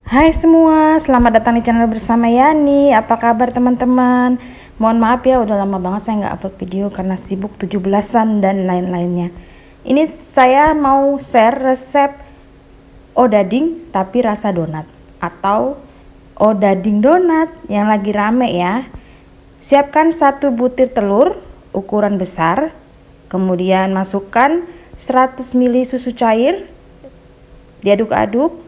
Hai semua, selamat datang di channel bersama Yani. Apa kabar teman-teman? Mohon maaf ya, udah lama banget saya nggak upload video karena sibuk 17-an dan lain-lainnya. Ini saya mau share resep odading tapi rasa donat atau odading donat yang lagi rame ya. Siapkan 1 butir telur ukuran besar, kemudian masukkan 100 ml susu cair, diaduk-aduk.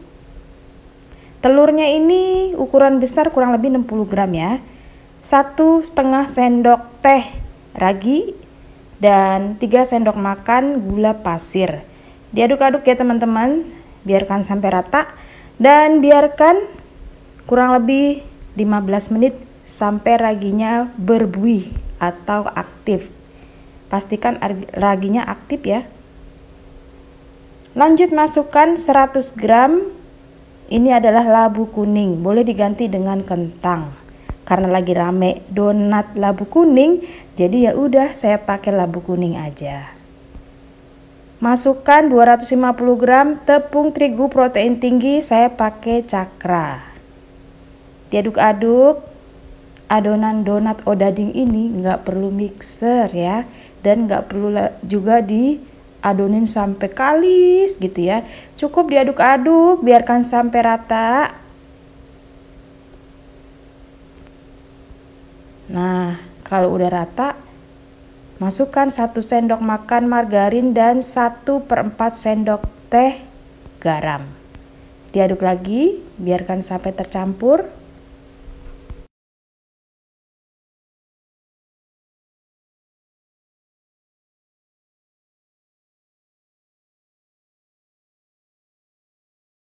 Telurnya ini ukuran besar kurang lebih 60 gram ya. 1,5 sendok teh ragi dan 3 sendok makan gula pasir. Diaduk-aduk ya teman-teman, biarkan sampai rata dan biarkan kurang lebih 15 menit sampai raginya berbuih atau aktif. Pastikan raginya aktif ya. Lanjut masukkan 100 gram. Ini adalah labu kuning, boleh diganti dengan kentang. Karena lagi rame donat labu kuning, jadi ya udah saya pakai labu kuning aja. Masukkan 250 gram tepung terigu protein tinggi, saya pakai Cakra. Diaduk-aduk. Adonan donat odading ini nggak perlu mixer ya, dan nggak perlu juga adonin sampai kalis gitu ya. Cukup diaduk-aduk, biarkan sampai rata. Nah, kalau udah rata, masukkan 1 sendok makan margarin dan 1/4 sendok teh garam. Diaduk lagi, biarkan sampai tercampur.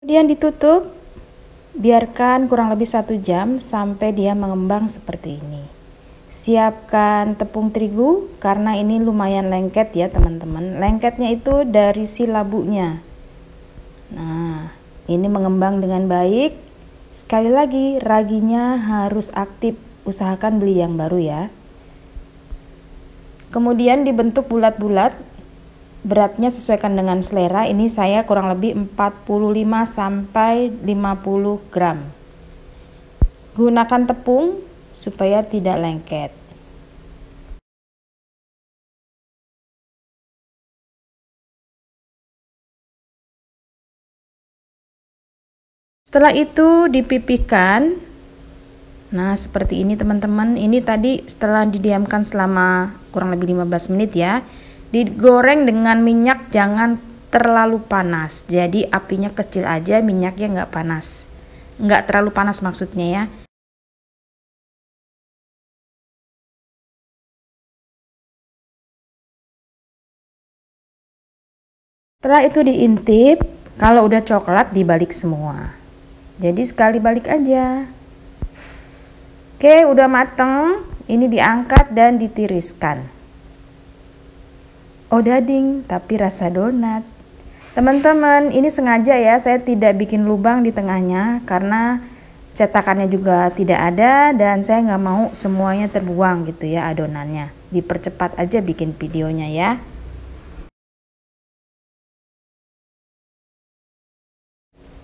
Kemudian ditutup, biarkan kurang lebih 1 jam sampai dia mengembang seperti ini. Siapkan tepung terigu karena ini lumayan lengket ya teman-teman. Lengketnya itu dari si labunya. Nah, ini mengembang dengan baik. Sekali lagi, raginya harus aktif. Usahakan beli yang baru ya. Kemudian dibentuk bulat-bulat. Beratnya sesuaikan dengan selera. Ini saya kurang lebih 45 sampai 50 gram. Gunakan tepung supaya tidak lengket. Setelah itu dipipihkan. Nah, seperti ini teman-teman. Ini tadi setelah didiamkan selama kurang lebih 15 menit ya. Digoreng dengan minyak, jangan terlalu panas. Jadi apinya kecil aja, minyaknya nggak panas. Nggak terlalu panas maksudnya ya. Setelah itu diintip, kalau udah coklat dibalik semua. Jadi sekali balik aja. Oke, udah mateng. Ini diangkat dan ditiriskan. Odading tapi rasa donat. Teman-teman, ini sengaja ya saya tidak bikin lubang di tengahnya karena cetakannya juga tidak ada dan saya nggak mau semuanya terbuang gitu ya adonannya. Dipercepat aja bikin videonya ya.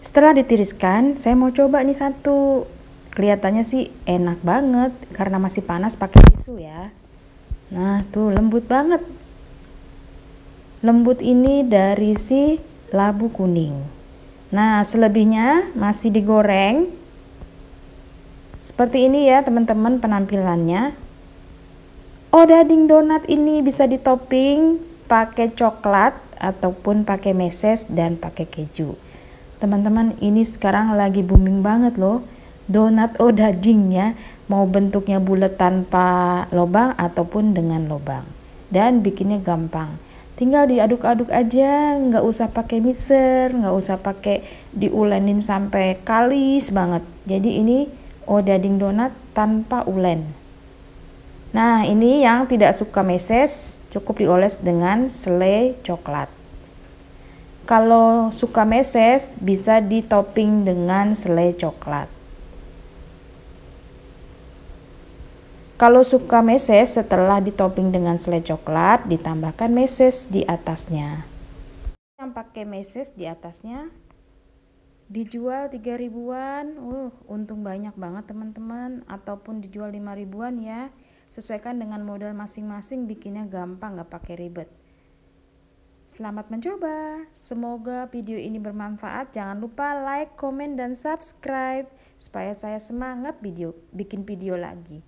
Setelah ditiriskan, saya mau coba nih satu. Kelihatannya sih enak banget karena masih panas pakai tisu ya. Nah, tuh lembut banget. Lembut ini dari si labu kuning. Nah, selebihnya masih digoreng. Seperti ini ya teman-teman penampilannya. Odading donat ini bisa ditopping pakai coklat ataupun pakai meses dan pakai keju. Teman-teman, ini sekarang lagi booming banget loh. Donat odading ya. Mau bentuknya bulat tanpa lubang ataupun dengan lubang. Dan bikinnya gampang. Tinggal diaduk-aduk aja, nggak usah pakai mixer, nggak usah pakai diulenin sampai kalis banget. Jadi ini odading donat tanpa ulen. Nah, ini yang tidak suka meses, cukup dioles dengan selai coklat. Kalau suka meses, bisa ditopping dengan selai coklat. Kalau suka meses, setelah ditopping dengan selai coklat, ditambahkan meses di atasnya. Yang pakai meses di atasnya, dijual 3 ribuan. Untung banyak banget teman-teman, ataupun dijual 5 ribuan ya. Sesuaikan dengan modal masing-masing, bikinnya gampang, nggak pakai ribet. Selamat mencoba. Semoga video ini bermanfaat. Jangan lupa like, komen, dan subscribe supaya saya semangat bikin video lagi.